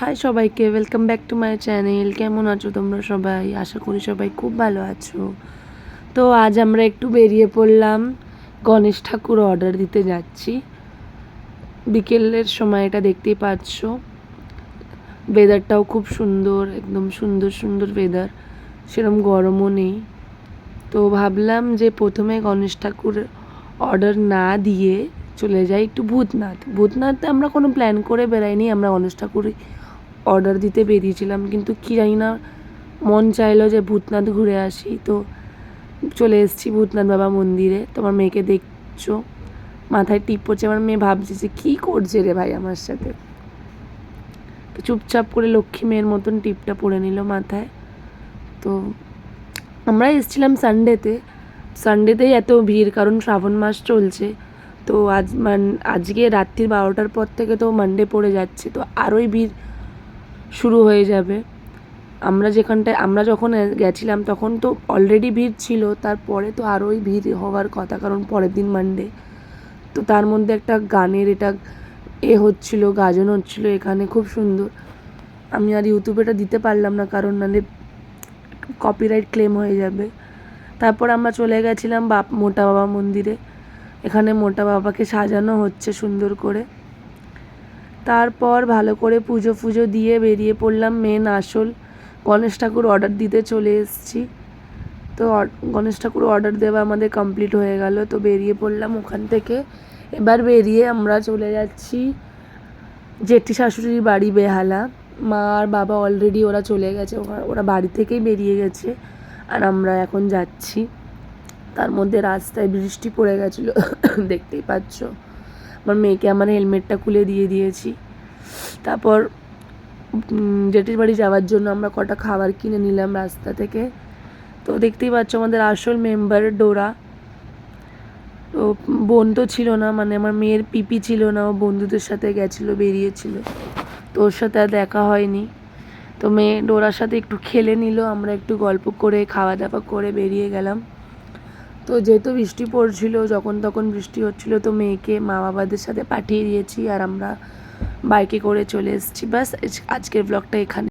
High সবাইকে, welcome back to my channel. কেমন আছো তোমরা সবাই? আশা করি সবাই খুব ভালো আছো। তো আজ আমরা একটু বেরিয়ে পড়লাম, গণেশ ঠাকুর অর্ডার দিতে যাচ্ছি। বিকেলের সময়টা দেখতেই পাচ্ছ, ওয়েদারটাও খুব সুন্দর, একদম সুন্দর সুন্দর ওয়েদার, সেরকম গরমও নেই। তো ভাবলাম যে প্রথমে গণেশ ঠাকুর অর্ডার না দিয়ে চলে যাই একটু ভূতনাথে আমরা কোনো প্ল্যান করে বেরাইনি, আমরা গণেশ ঠাকুরই অর্ডার দিতে বেরিয়েছিলাম, কিন্তু কী জানি না মন চাইলো যে ভূতনাথ ঘুরে আসি। তো চলে এসেছি ভূতনাথ বাবা মন্দিরে। তোমার মেয়েকে দেখছো, মাথায় টিপ পড়ছে। আমার মেয়ে ভাবছে যে কী করছে রে ভাই আমার সাথে। তো চুপচাপ করে লক্ষ্মী মেয়ের মতন টিপটা পরে নিল মাথায়। তো আমরা এসেছিলাম সানডেতেই এত ভিড়, কারণ শ্রাবণ মাস চলছে। তো আজকে রাত্রি 12টার পর থেকে তো মানডে পড়ে যাচ্ছে, তো আরোই ভিড় শুরু হয়ে যাবে। আমরা যখন গেছিলাম তখন তো অলরেডি ভিড় ছিল, তারপরে তো আরোই ভিড় হওয়ার কথা, কারণ পরের দিন মানডে। তো তার মধ্যে একটা গানের হচ্ছিল, গাজন হচ্ছিল এখানে, খুব সুন্দর। আমি আর ইউটিউবে এটা দিতে পারলাম না, কারণ নাহলে কপিরাইট ক্লেম হয়ে যাবে। তারপর আমরা চলে গেছিলাম মোটা বাবা মন্দিরে। এখানে মোটা বাবাকে সাজানো হচ্ছে সুন্দর করে। তারপর ভালো করে পুজো দিয়ে বেরিয়ে পড়লাম মেন আসল গণেশ ঠাকুর অর্ডার দিতে চলে এসেছি। তো গণেশ ঠাকুর অর্ডার দেওয়া আমাদের কমপ্লিট হয়ে গেল। তো বেরিয়ে পড়লাম ওখান থেকে। এবার বেরিয়ে আমরা চলে যাচ্ছি জেঠি শাশুড়ির বাড়ি বেহালা। মা আর বাবা অলরেডি ওরা চলে গেছে, ওরা বাড়ি থেকেই বেরিয়ে গেছে, আর আমরা এখন যাচ্ছি। তার মধ্যে রাস্তায় বৃষ্টি পড়ে গেছিলো দেখতেই পাচ্ছ। আমার মেয়েকে আমার হেলমেটটা খুলে দিয়ে দিয়েছি। তারপর জেঠির বাড়ি যাওয়ার জন্য আমরা কটা খাবার কিনে নিলাম রাস্তা থেকে। তো দেখতেই পাচ্ছ আমাদের আসল মেম্বার ডোরা। তো বোন তো ছিল না, মানে আমার মেয়ের পিপি ছিল না, ও বন্ধুদের সাথে গেছিলো, বেরিয়েছিল, তো ওর সাথে আর দেখা হয়নি। তো মেয়ে ডোরার সাথে একটু খেলে নিল, আমরা একটু গল্প করে খাওয়া দাওয়া করে বেরিয়ে গেলাম। তো যেহেতু বৃষ্টি পড়ছিল, যখন তখন বৃষ্টি হচ্ছিল, তো মেয়েকে মা বাবাদের সাথে পাঠিয়ে দিয়েছি, আর আমরা বাইকে করে চলে এসেছি। বাস আজকের ব্লগটা এখানে।